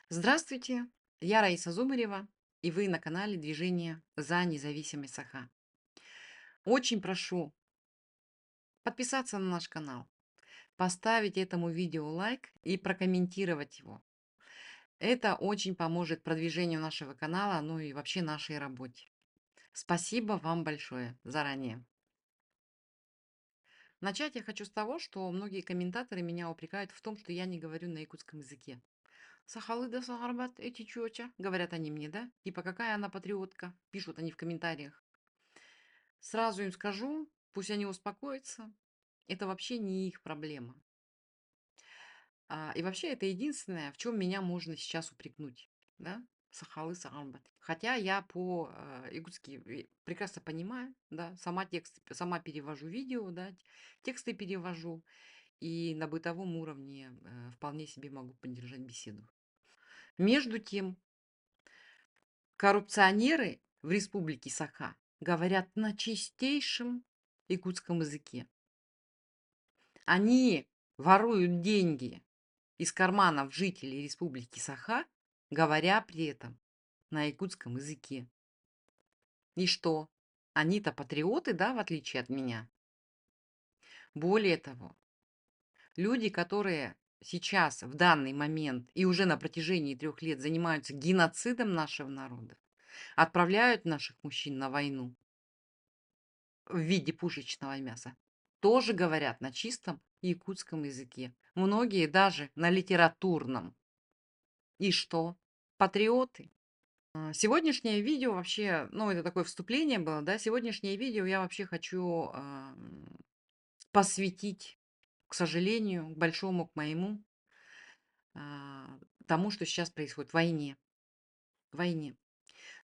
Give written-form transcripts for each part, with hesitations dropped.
Здравствуйте, я Раиса Зумарева, и вы на канале Движение за независимость Саха. Очень прошу подписаться на наш канал, поставить этому видео лайк и прокомментировать его. Это очень поможет продвижению нашего канала, ну и вообще нашей работе. Спасибо вам большое заранее. Начать я хочу с того, что многие комментаторы меня упрекают в том, что я не говорю на якутском языке. Сахалыда Сахарбат, эти чёча, говорят они мне, да? Типа, какая она патриотка, пишут они в комментариях. Сразу им скажу, пусть они успокоятся. Это вообще не их проблема. И вообще это единственное, в чем меня можно сейчас упрекнуть, да? Сахалы Саамбат. Хотя я по-якутски прекрасно понимаю, да, сама перевожу видео, да, тексты перевожу, и на бытовом уровне вполне себе могу поддержать беседу. Между тем, коррупционеры в республике Саха говорят на чистейшем якутском языке. Они воруют деньги из карманов жителей республики Саха, говоря при этом на якутском языке. И что? Они-то патриоты, да, в отличие от меня? Более того, люди, которые сейчас, в данный момент и уже на протяжении 3 лет занимаются геноцидом нашего народа, отправляют наших мужчин на войну в виде пушечного мяса, тоже говорят на чистом якутском языке. Многие даже на литературном. И что? Патриоты. Сегодняшнее видео вообще, ну, это такое вступление было, да, сегодняшнее видео я вообще хочу посвятить, к сожалению, к большому, к моему, а, тому, что сейчас происходит, войне. Войне.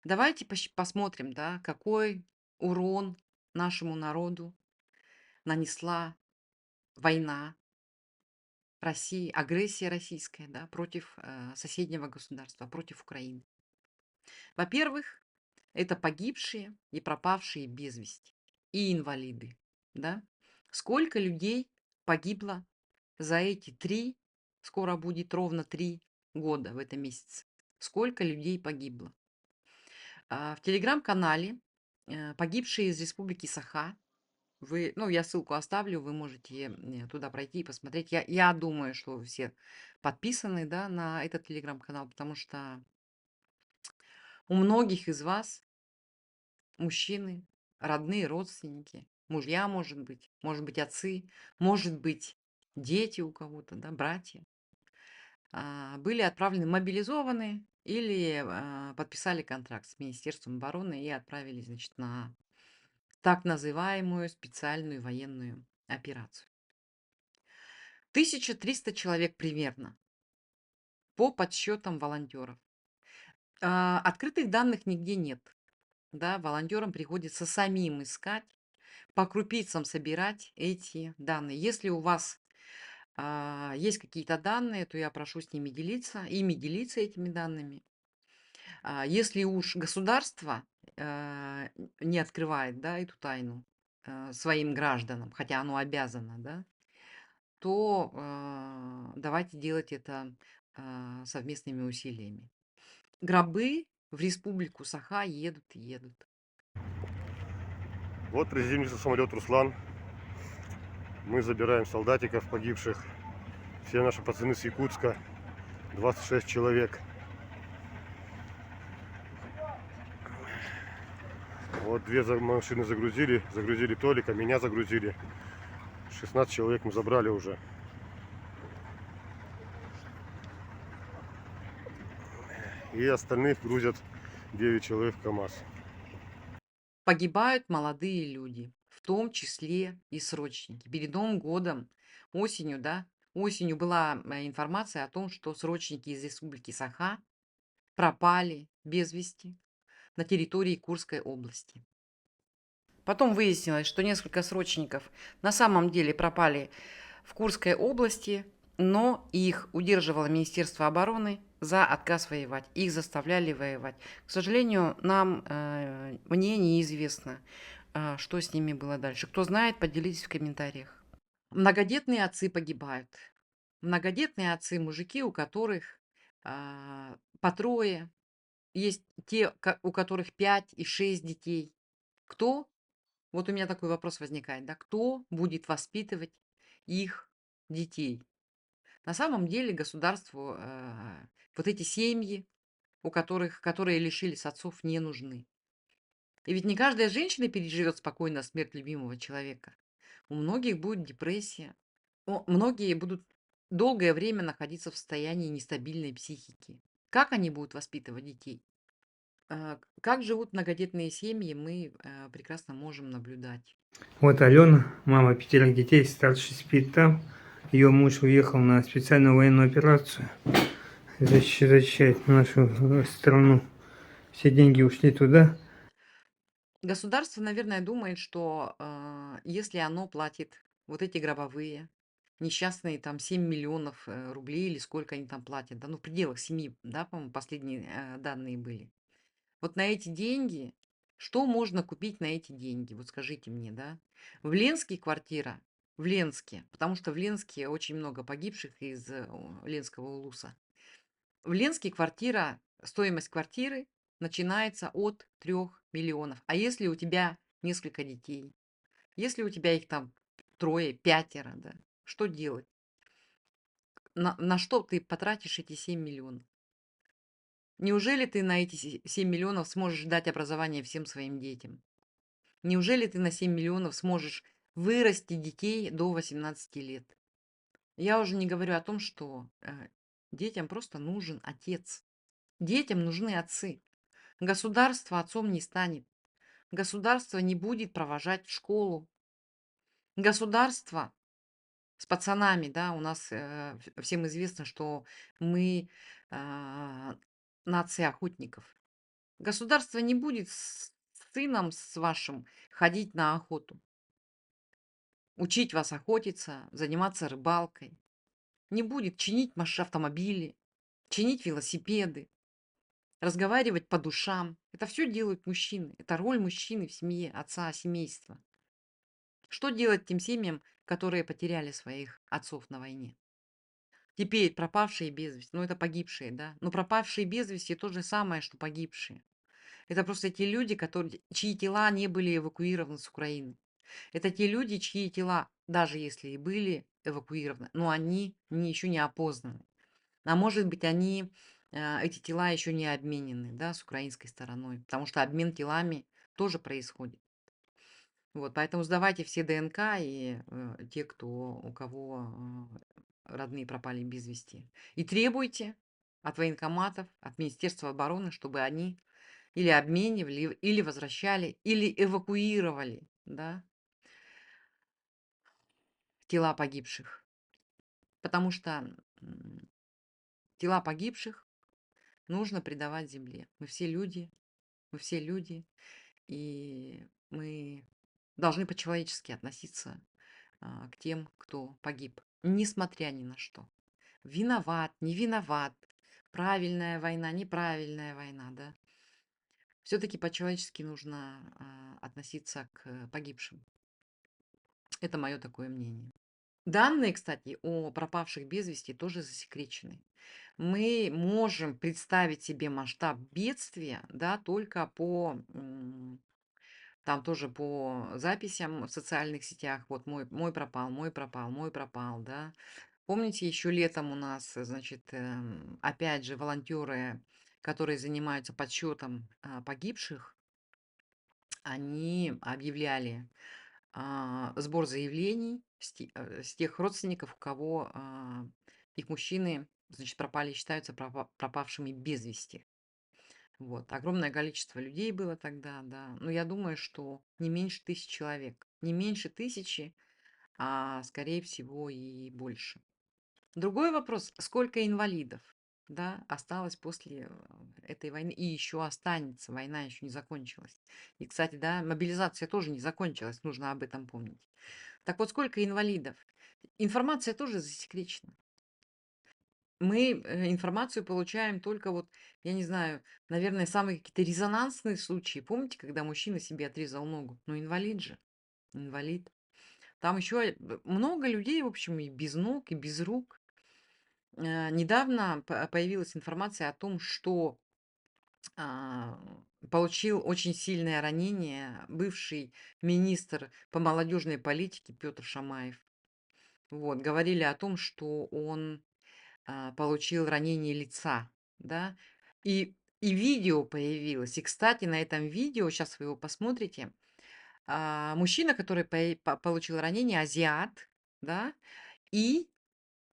Давайте посмотрим, да, какой урон нашему народу нанесла война России, агрессия российская, да, против соседнего государства, против Украины. Во-первых, это погибшие и пропавшие без вести, и инвалиды, да. Сколько людей погибло за эти 3, скоро будет ровно 3 года в этом месяце? Сколько людей погибло? В телеграм-канале «Погибшие из республики Саха», ну, я ссылку оставлю, вы можете туда пройти и посмотреть. Я думаю, что вы все подписаны, да, на этот телеграм-канал, потому что у многих из вас мужчины, родные, родственники, мужья, может быть, отцы, может быть, дети у кого-то, да, братья, были отправлены, мобилизованы или подписали контракт с Министерством обороны и отправились, значит, на так называемую специальную военную операцию. 1300 человек примерно по подсчетам волонтеров. Открытых данных нигде нет. Да, волонтерам приходится самим искать, по крупицам собирать эти данные. Если у вас есть какие-то данные, то я прошу с ними делиться, этими данными. Если уж государство не открывает, да, эту тайну своим гражданам, хотя оно обязано, да, то давайте делать это совместными усилиями. Гробы в республику Саха едут и едут. Вот приземлился самолет «Руслан». Мы забираем солдатиков погибших. Все наши пацаны с Якутска. 26 человек. Вот 2 машины загрузили Толика, меня загрузили. 16 человек мы забрали уже. И остальных грузят 9 человек в КамАЗ. Погибают молодые люди, в том числе и срочники. Перед Новым годом, осенью, да, осенью была информация о том, что срочники из республики Саха пропали без вести на территории Курской области. Потом выяснилось, что несколько срочников на самом деле пропали в Курской области, но их удерживало Министерство обороны за отказ воевать. Их заставляли воевать. К сожалению, мне неизвестно, что с ними было дальше. Кто знает, поделитесь в комментариях. Многодетные отцы погибают. Многодетные отцы, мужики, у которых по трое. Есть те, у которых 5 и 6 детей. Кто, вот у меня такой вопрос возникает, да, кто будет воспитывать их детей? На самом деле государству вот эти семьи, которые лишились отцов, не нужны. И ведь не каждая женщина переживет спокойно смерть любимого человека. У многих будет депрессия. Многие будут долгое время находиться в состоянии нестабильной психики. Как они будут воспитывать детей? Как живут многодетные семьи, мы прекрасно можем наблюдать. Вот Алена, мама 5 детей, старший спит там. Ее муж уехал на специальную военную операцию, защищать нашу страну. Все деньги ушли туда. Государство, наверное, думает, что если оно платит вот эти гробовые, несчастные там 7 миллионов рублей или сколько они там платят, да, ну в пределах 7, да, по-моему, последние данные были. Вот на эти деньги, что можно купить на эти деньги? Вот скажите мне, да? В Ленске квартира, в Ленске, потому что в Ленске очень много погибших из Ленского улуса. В Ленске квартира, стоимость квартиры начинается от 3 миллионов. А если у тебя несколько детей? Если у тебя их там трое, пятеро, да? Что делать? На что ты потратишь эти 7 миллионов? Неужели ты на эти 7 миллионов сможешь дать образование всем своим детям? Неужели ты на 7 миллионов сможешь вырасти детей до 18 лет? Я уже не говорю о том, что детям просто нужен отец. Детям нужны отцы. Государство отцом не станет. Государство не будет провожать в школу. Государство с пацанами, да, у нас всем известно, что мы нация охотников. Государство не будет с сыном с вашим ходить на охоту, учить вас охотиться, заниматься рыбалкой. Не будет чинить автомобили, чинить велосипеды, разговаривать по душам. Это все делают мужчины. Это роль мужчины в семье, отца семейства. Что делать тем семьям, которые потеряли своих отцов на войне? Теперь пропавшие без вести, ну это погибшие, да? Но пропавшие без вести то же самое, что погибшие. Это просто те люди, чьи тела не были эвакуированы с Украины. Это те люди, чьи тела, даже если и были эвакуированы, но они еще не опознаны. А может быть, эти тела еще не обменены, да, с украинской стороной, потому что обмен телами тоже происходит. Вот, поэтому сдавайте все ДНК и те, у кого родные пропали без вести. И требуйте от военкоматов, от Министерства обороны, чтобы они или обменивали, или возвращали, или эвакуировали, да, тела погибших. Потому что тела погибших нужно предавать земле. Мы все люди, и мы должны по-человечески относиться к тем, кто погиб, несмотря ни на что. Виноват, не виноват, правильная война, неправильная война, да. Все-таки по-человечески нужно относиться к погибшим. Это мое такое мнение. Данные, кстати, о пропавших без вести тоже засекречены. Мы можем представить себе масштаб бедствия, да, только там тоже по записям в социальных сетях. Вот мой пропал, мой пропал, мой пропал, да. Помните, еще летом у нас, значит, опять же, волонтеры, которые занимаются подсчетом погибших, они объявляли сбор заявлений с тех родственников, у кого их мужчины, значит, пропали, считаются пропавшими без вести. Вот. Огромное количество людей было тогда, да. Но я думаю, что не меньше 1000 человек. Не меньше 1000, а скорее всего и больше. Другой вопрос, сколько инвалидов, да, осталось после этой войны и еще останется, война еще не закончилась. И, кстати, да, мобилизация тоже не закончилась, нужно об этом помнить. Так вот, сколько инвалидов? Информация тоже засекречена. Мы информацию получаем только вот, я не знаю, наверное, самые какие-то резонансные случаи. Помните, когда мужчина себе отрезал ногу? Ну, инвалид же, инвалид. Там еще много людей, в общем, и без ног, и без рук. Недавно появилась информация о том, что а, получил очень сильное ранение бывший министр по молодежной политике Петр Шамаев. Вот, говорили о том, что он получил ранение лица, да, и видео появилось. И, кстати, на этом видео, сейчас вы его посмотрите, мужчина, который получил ранение, азиат, да, и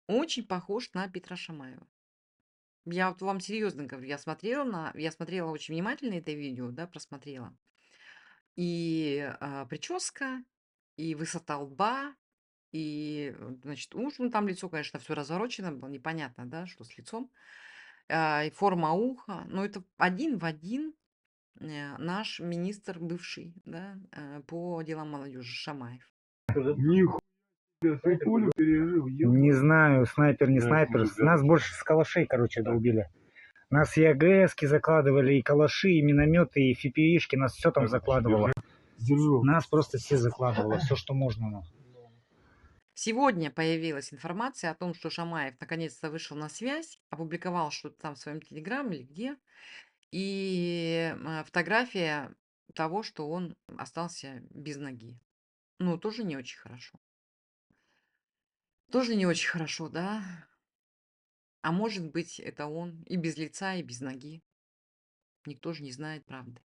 очень похож на Петра Шамаева. Я вот вам серьезно говорю, я смотрела очень внимательно это видео, да, просмотрела. И прическа, и высота лба, и, значит, ну, там лицо, конечно, все разворочено было, непонятно, да, что с лицом. И форма уха. Но это один в один наш министр бывший, да, по делам молодежи Шамаев. Нихуя себе, пулю пережил, Не знаю, снайпер, не Да, снайпер. пуля, да. Нас больше с калашей, короче, долбили. Нас и АГСки закладывали, и калаши, и минометы, и фипишки, нас все там закладывало. Держу. Нас просто все закладывало, все, что можно. Сегодня появилась информация о том, что Шамаев наконец-то вышел на связь, опубликовал что-то там в своем телеграме или где, и фотография того, что он остался без ноги. Ну, тоже не очень хорошо. Тоже не очень хорошо, да? А может быть, это он и без лица, и без ноги. Никто же не знает правды.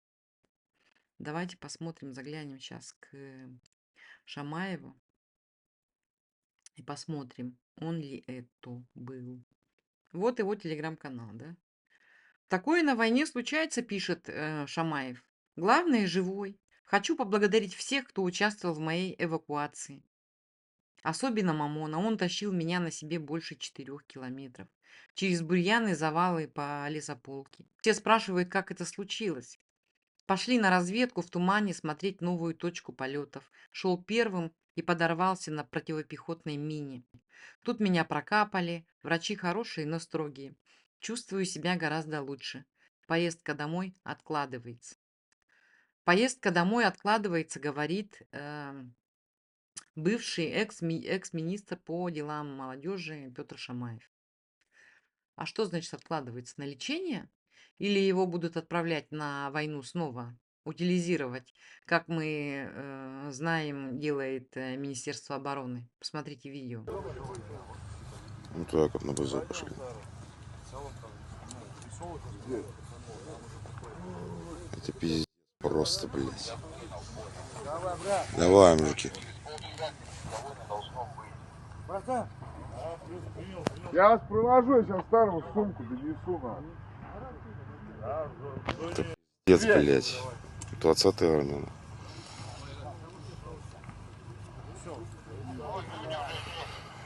Давайте посмотрим, заглянем сейчас к Шамаеву и посмотрим, он ли это был. Вот его телеграм-канал, да? Такое на войне случается, пишет Шамаев. Главное, живой. Хочу поблагодарить всех, кто участвовал в моей эвакуации. Особенно Мамона. Он тащил меня на себе больше 4 километров. Через бурьяны, завалы по лесополке. Все спрашивают, как это случилось. Пошли на разведку в тумане смотреть новую точку полетов. Шел первым и подорвался на противопехотной мине. Тут меня прокапали. Врачи хорошие, но строгие. Чувствую себя гораздо лучше. Поездка домой откладывается. Поездка домой откладывается, говорит бывший экс-министр по делам молодежи Петр Шамаев. А что значит откладывается? На лечение? Или его будут отправлять на войну снова? Утилизировать, как мы знаем, делает Министерство обороны. Посмотрите видео. Ну туда как на БЗ пошли. Это пиздец просто, блядь. Давай, мужики. Я вас провожу, я сейчас старую сумку донесу вам. Пиздец, блядь. 20-й армия.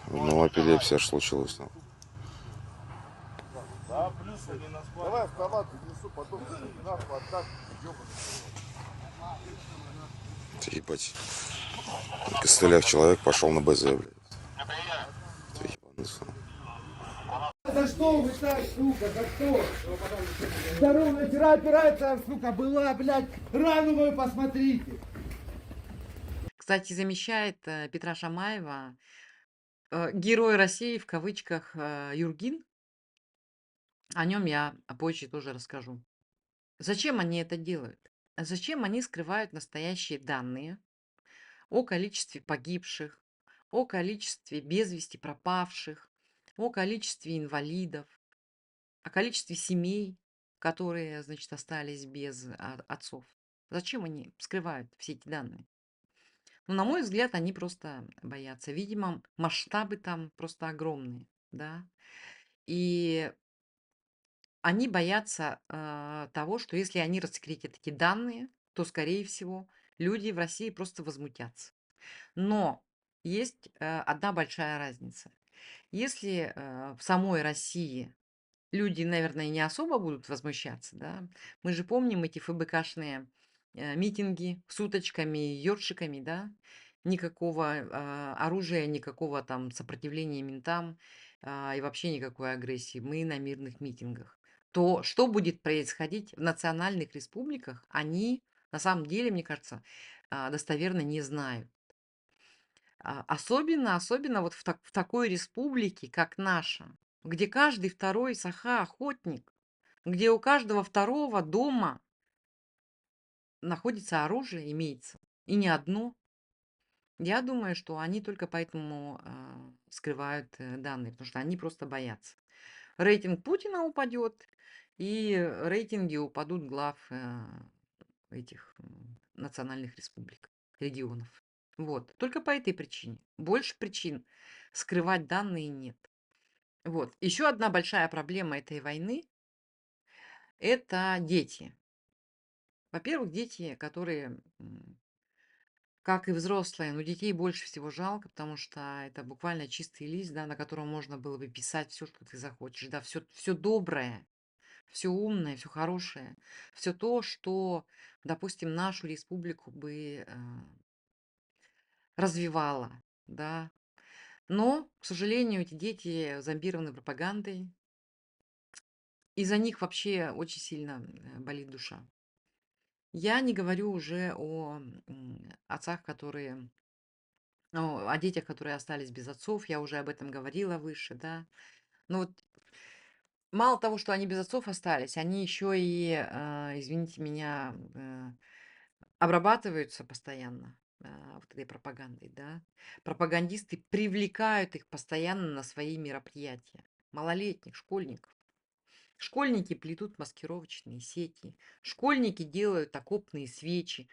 Ну, эпилепсия аж случилась. Ну. Давай автомат донесу, потом нахуй отдам. Ты ебать. На костылях человек пошел на БЗ, блядь. Ты ебанулся. За что вы так, сука, за что? Здоровая вчера операция, сука, была, блядь, рану мою посмотрите. Кстати, замещает Петра Шамаева герой России в кавычках Юргин. О нем я позже тоже расскажу. Зачем они это делают? Зачем они скрывают настоящие данные о количестве погибших, о количестве без вести пропавших, о количестве инвалидов, о количестве семей, которые, значит, остались без отцов? Зачем они скрывают все эти данные? Ну, на мой взгляд, они просто боятся. Видимо, масштабы там просто огромные, да. И они боятся того, что если они рассекретят эти данные, то, скорее всего, люди в России просто возмутятся. Но есть одна большая разница. Если в самой России люди, наверное, не особо будут возмущаться, да, мы же помним эти ФБКшные митинги с уточками и ёршиками, да, никакого оружия, никакого там сопротивления ментам и вообще никакой агрессии. Мы на мирных митингах. То, что будет происходить в национальных республиках, они на самом деле, мне кажется, достоверно не знают. Особенно вот в такой республике, как наша. где каждый второй саха охотник, где у каждого второго дома находится оружие, имеется, и не одно. Я думаю, что они только поэтому скрывают данные, потому что они просто боятся. Рейтинг Путина упадет, и рейтинги упадут глав этих национальных республик, регионов. Вот, только по этой причине. Больше причин скрывать данные нет. Вот, еще одна большая проблема этой войны– это дети. Во-первых, дети, которые, как и взрослые, но детей больше всего жалко, потому что это буквально чистый лист, да, на котором можно было бы писать все, что ты захочешь, да, все доброе, все умное, все хорошее, все то, что, допустим, нашу республику бы развивало, да. Но, к сожалению, эти дети зомбированы пропагандой, и за них вообще очень сильно болит душа. Я не говорю уже о отцах, которые, о детях, которые остались без отцов. Я уже об этом говорила выше, да. Но вот мало того, что они без отцов остались, они еще и, извините меня, обрабатываются постоянно вот этой пропагандой, да. Пропагандисты привлекают их постоянно на свои мероприятия. Малолетних, школьников. Школьники плетут маскировочные сети, школьники делают окопные свечи,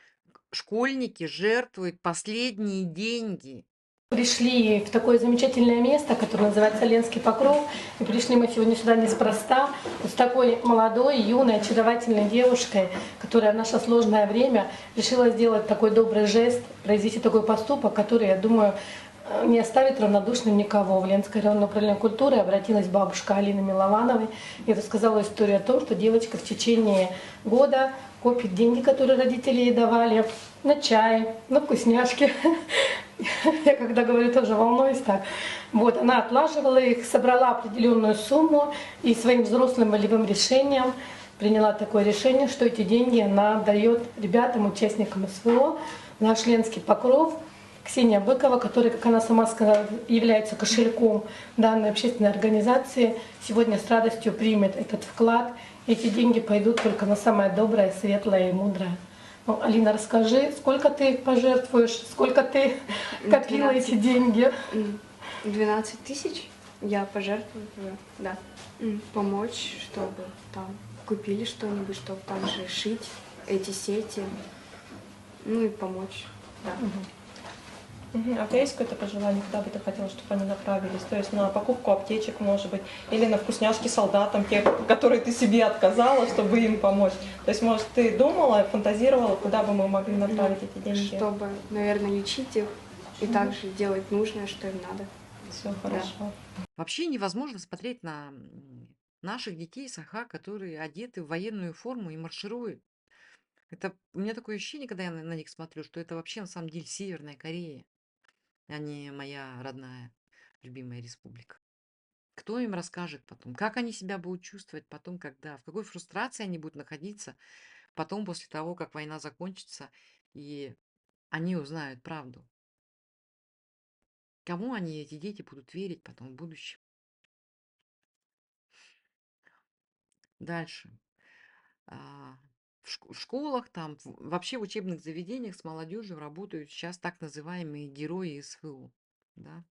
школьники жертвуют последние деньги. Пришли в такое замечательное место, которое называется Ленский Покров. И пришли мы сегодня сюда неспроста, вот с такой молодой, юной, очаровательной девушкой, которая в наше сложное время решила сделать такой добрый жест, произвести такой поступок, который, я думаю, не оставит равнодушным никого. В Ленское районное управление культуры обратилась бабушка Алины Миловановой и рассказала историю о том, что девочка в течение года копит деньги, которые родители ей давали, на чай, на вкусняшки. Я когда говорю, тоже волнуюсь так. Вот, она отлаживала их, собрала определенную сумму и своим взрослым волевым решением приняла такое решение, что эти деньги она отдает ребятам, участникам СВО, наш Ленский Покров. Ксения Быкова, которая, как она сама сказала, является кошельком данной общественной организации, сегодня с радостью примет этот вклад. Эти деньги пойдут только на самое доброе, светлое и мудрое. Ну, Алина, расскажи, сколько ты пожертвуешь, сколько ты копила 12. эти деньги? 12 тысяч я пожертвую, да, помочь, чтобы там купили что-нибудь, чтобы там же шить эти сети, ну и помочь, да. А у тебя есть какое-то пожелание, куда бы ты хотела, чтобы они направились? То есть на покупку аптечек, может быть, или на вкусняшки солдатам, те, которые ты себе отказала, чтобы им помочь? То есть, может, ты думала, фантазировала, куда бы мы могли направить эти деньги? Чтобы, наверное, лечить их и также делать нужное, что им надо. Все хорошо. Вообще невозможно смотреть на наших детей саха, которые одеты в военную форму и маршируют. Это у меня такое ощущение, когда я на них смотрю, что это вообще на самом деле Северная Корея, а не моя родная любимая республика. Кто им расскажет потом? Как они себя будут чувствовать потом, когда? В какой фрустрации они будут находиться потом, после того, как война закончится, и они узнают правду? Кому они, эти дети, будут верить потом в будущем? Дальше. В школах, там, вообще в учебных заведениях с молодежью работают сейчас так называемые герои СВО. Да?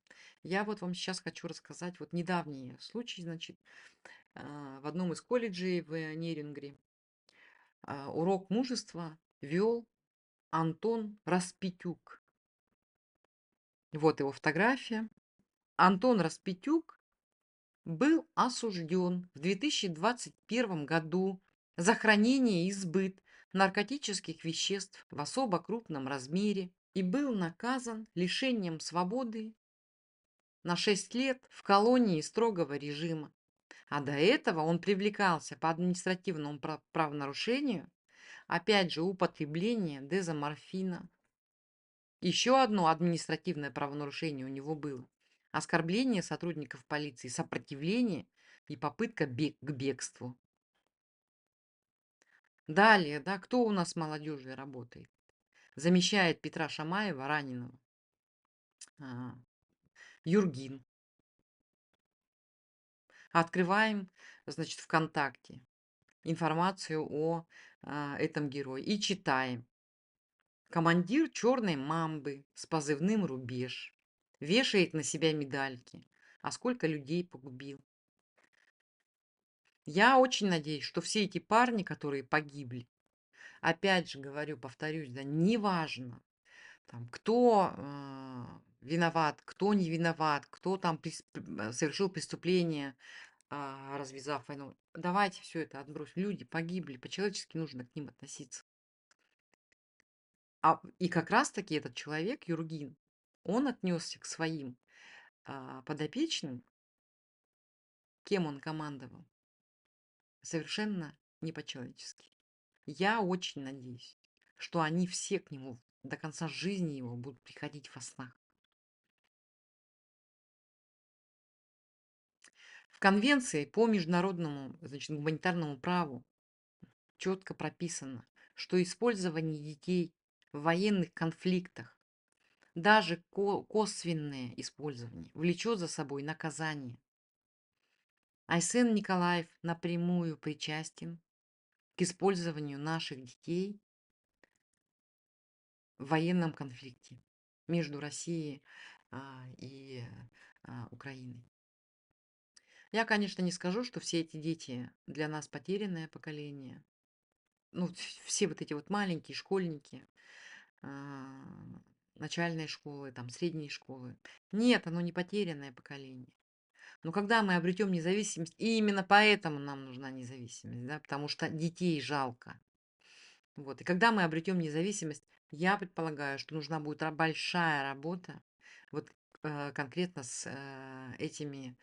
Я вот вам сейчас хочу рассказать вот недавний случай, значит, в одном из колледжей в Нерингре урок мужества вел Антон Распетюк. Вот его фотография. Антон Распетюк был осужден в 2021 году за хранение и сбыт наркотических веществ в особо крупном размере и был наказан лишением свободы на 6 лет в колонии строгого режима. А до этого он привлекался по административному правонарушению, опять же, употребление дезоморфина. Еще одно административное правонарушение у него было. Оскорбление сотрудников полиции, сопротивление и попытка к бегству. Далее, да, кто у нас с молодежью работает? Замещает Петра Шамаева, раненого. Юргин. Открываем, значит, ВКонтакте информацию о этом герое и читаем. Командир черной мамбы с позывным «Рубеж» вешает на себя медальки. А сколько людей погубил? Я очень надеюсь, что все эти парни, которые погибли, опять же говорю, повторюсь, да, неважно, там, кто виноват, кто не виноват, кто там совершил преступление, развязав войну. Давайте все это отбросим. Люди погибли, по-человечески нужно к ним относиться. И как раз-таки этот человек, Юргин, он отнесся к своим подопечным, кем он командовал, совершенно не по-человечески. Я очень надеюсь, что они все к нему до конца жизни его будут приходить во снах. В конвенции по международному, значит, гуманитарному праву четко прописано, что использование детей в военных конфликтах, даже косвенное использование, влечет за собой наказание. Айсен Николаев напрямую причастен к использованию наших детей в военном конфликте между Россией и Украиной. Я, конечно, не скажу, что все эти дети для нас потерянное поколение. Ну, все вот эти вот маленькие школьники, начальной школы, там, средней школы. Нет, оно не потерянное поколение. Но когда мы обретем независимость, и именно поэтому нам нужна независимость, да, потому что детей жалко. Вот. И когда мы обретем независимость, я предполагаю, что нужна будет большая работа вот конкретно с этими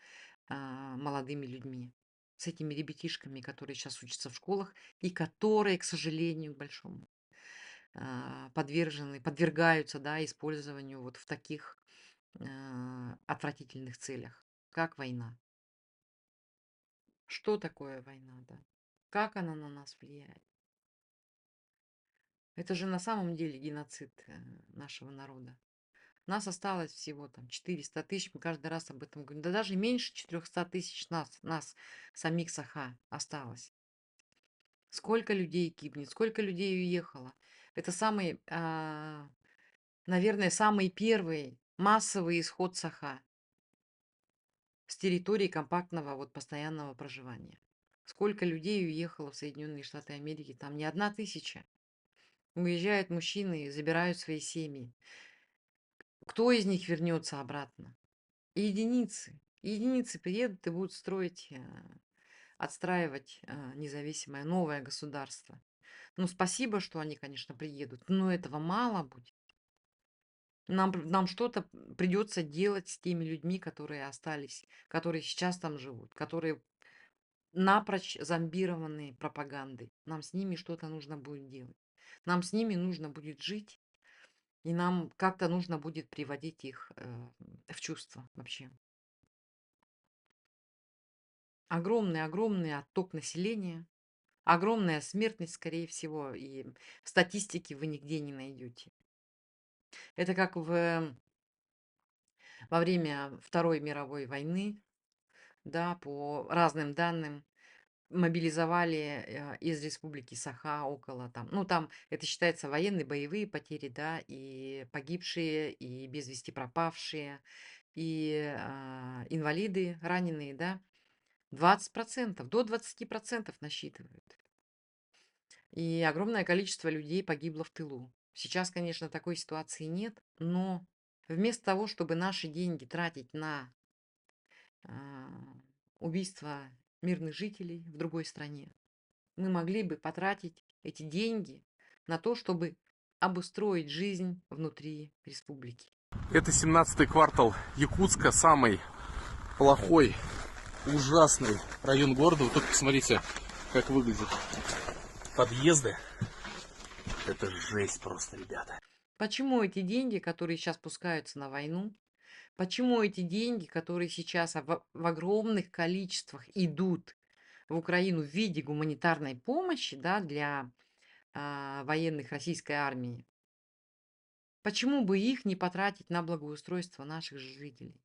молодыми людьми, с этими ребятишками, которые сейчас учатся в школах и которые, к сожалению, к большому, подвергаются, да, использованию вот в таких отвратительных целях, как война. Что такое война, да? Как она на нас влияет? Это же на самом деле геноцид нашего народа. Нас осталось всего там 400 тысяч, мы каждый раз об этом говорим. Да даже меньше 400 тысяч нас самих Саха, осталось. Сколько людей гибнет, сколько людей уехало. Это самый, наверное, самый первый массовый исход Саха с территории компактного вот постоянного проживания. Сколько людей уехало в Соединенные Штаты Америки, там не 1000. Уезжают мужчины и забирают свои семьи. Кто из них вернется обратно? Единицы. Единицы приедут и будут строить, отстраивать независимое новое государство. Ну, спасибо, что они, конечно, приедут, но этого мало будет. Нам что-то придется делать с теми людьми, которые остались, которые сейчас там живут, которые напрочь зомбированы пропагандой. Нам с ними что-то нужно будет делать. Нам с ними нужно будет жить, и нам как-то нужно будет приводить их в чувство вообще. Огромный отток населения, огромная смертность, скорее всего, и статистики вы нигде не найдете. Это как во время Второй мировой войны, да, по разным данным, мобилизовали из республики Саха около там, ну там это считается военные боевые потери, да, и погибшие, и без вести пропавшие, и инвалиды, раненые, да, 20%, до 20% насчитывают. И огромное количество людей погибло в тылу. Сейчас, конечно, такой ситуации нет, но вместо того, чтобы наши деньги тратить на убийство мирных жителей в другой стране, мы могли бы потратить эти деньги на то, чтобы обустроить жизнь внутри республики. Это 17-й квартал Якутска, самый плохой, ужасный район города. Вы только посмотрите, как выглядят подъезды. Это жесть просто, ребята. Почему эти деньги, которые сейчас пускаются на войну, почему эти деньги, которые сейчас в огромных количествах идут в Украину в виде гуманитарной помощи, да, для военных российской армии, почему бы их не потратить на благоустройство наших жителей?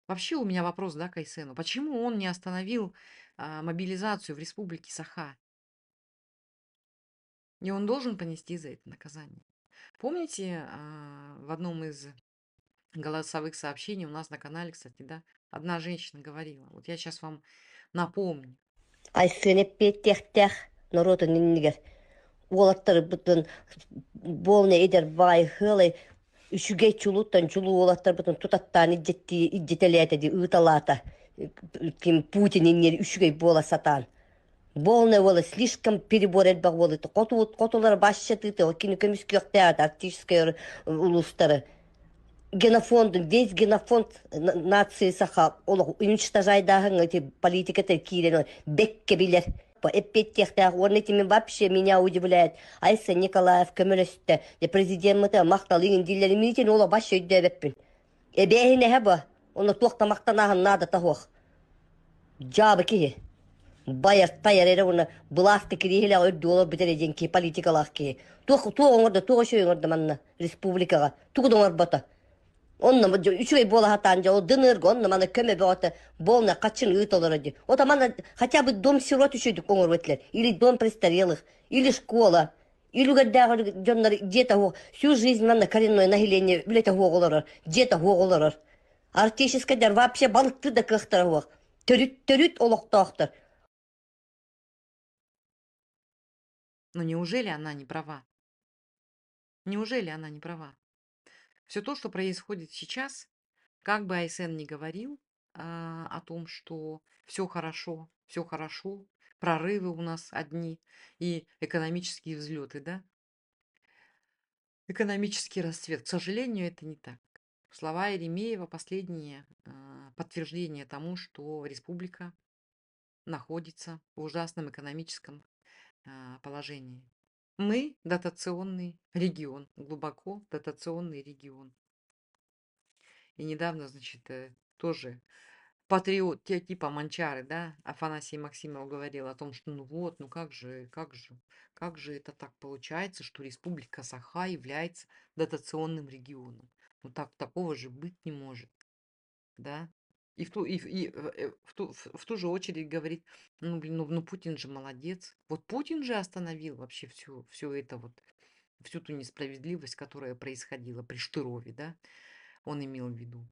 Вообще у меня вопрос, да, к Айсену. Почему он не остановил мобилизацию в республике Саха? И он должен понести за это наказание. Помните, в одном из голосовых сообщений у нас на канале, кстати, да, одна женщина говорила. Вот я сейчас вам напомню. Айсыны петтехтех народу ниннигер. Уолаттары бутын болны эдер бай хылы үшүгей чулуттан чулу уолаттар бутын тутаттан иддетелете ди ыталата. Ким Путин иннер үшүгей бола сатан. Болны вола слишком перебор этбак болы. Котулар башчаты, кини көмүскөктеат артистская улустары. Генофонд, весь генофонд нации Саха, он уничтожает эти политики-то кирен, бекке билер. Эппеттехтах, он этими вообще меня удивляет. Айса Николаев, Камересте, президент мақтал, еген дилер, минитен ола баш өйді әбеппін. Эбейіне хәбі, оны тоқта мақтанағын нады тағуқ. Жабы кеге. Байыр, тайыр әрі оны бұлақты керегілі өйді олар бітіреден ке политикалақ ке. Туғы шөйін орды манна республикаға. Туғы доңар бата. Онна үчөй бола хатанжа, о дынырга, онна мана көмө бөтө, болна качын ыйт олороди. Ота мана хотя бы дом сирот үчөйдүк оңор өтлер, или дом престарелых, или школа, или гадагы жоннор где-то всю жизнь мана коренное население билете хоголорор, где-то хоголорор. Артическая вообще балыкты да кыхтар. Төрүт олоктоктор. Но неужели она не права? Неужели она не права? Все то, что происходит сейчас, как бы Айсен ни говорил о том, что все хорошо, прорывы у нас одни и экономические взлеты, да? Экономический расцвет. К сожалению, это не так. Слова Еремеева последнее подтверждение тому, что республика находится в ужасном экономическом положении. Мы дотационный регион, глубоко дотационный регион. И недавно, значит, тоже патриот типа Манчары, да, Афанасий Максимов говорил о том, что ну вот, ну как же это так получается, что Республика Саха является дотационным регионом. Ну такого же быть не может, да. И в ту же очередь говорит, ну блин, ну Путин же молодец. Вот Путин же остановил вообще все это вот, всю ту несправедливость, которая происходила при Штырове, да, он имел в виду.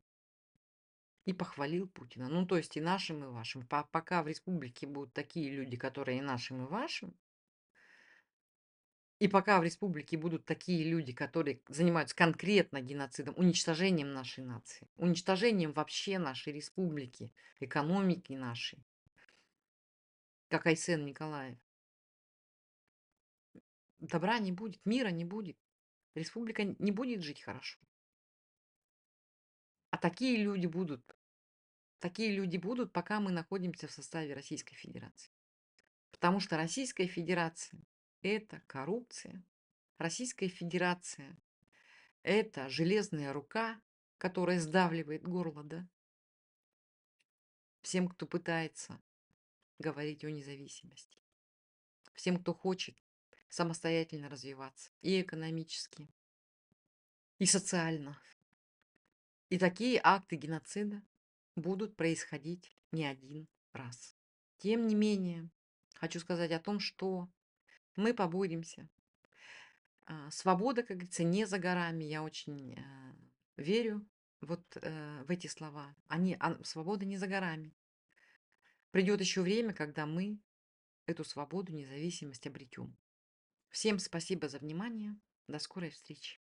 И похвалил Путина. Ну, то есть и нашим, и вашим. Пока в республике будут такие люди, которые и нашим, и вашим, и пока в республике будут такие люди, которые занимаются конкретно геноцидом, уничтожением нашей нации, уничтожением вообще нашей республики, экономики нашей, как Айсен Николаев, добра не будет, мира не будет. Республика не будет жить хорошо. А такие люди будут, пока мы находимся в составе Российской Федерации. Потому что Российская Федерация – это коррупция. Российская Федерация – это железная рука, которая сдавливает горло, да? Всем, кто пытается говорить о независимости. Всем, кто хочет самостоятельно развиваться и экономически, и социально. И такие акты геноцида будут происходить не один раз. Тем не менее, хочу сказать о том, что мы поборемся. Свобода, как говорится, не за горами. Я очень верю вот в эти слова. Свобода не за горами. Придет еще время, когда мы эту свободу, независимость обретем. Всем спасибо за внимание. До скорой встречи.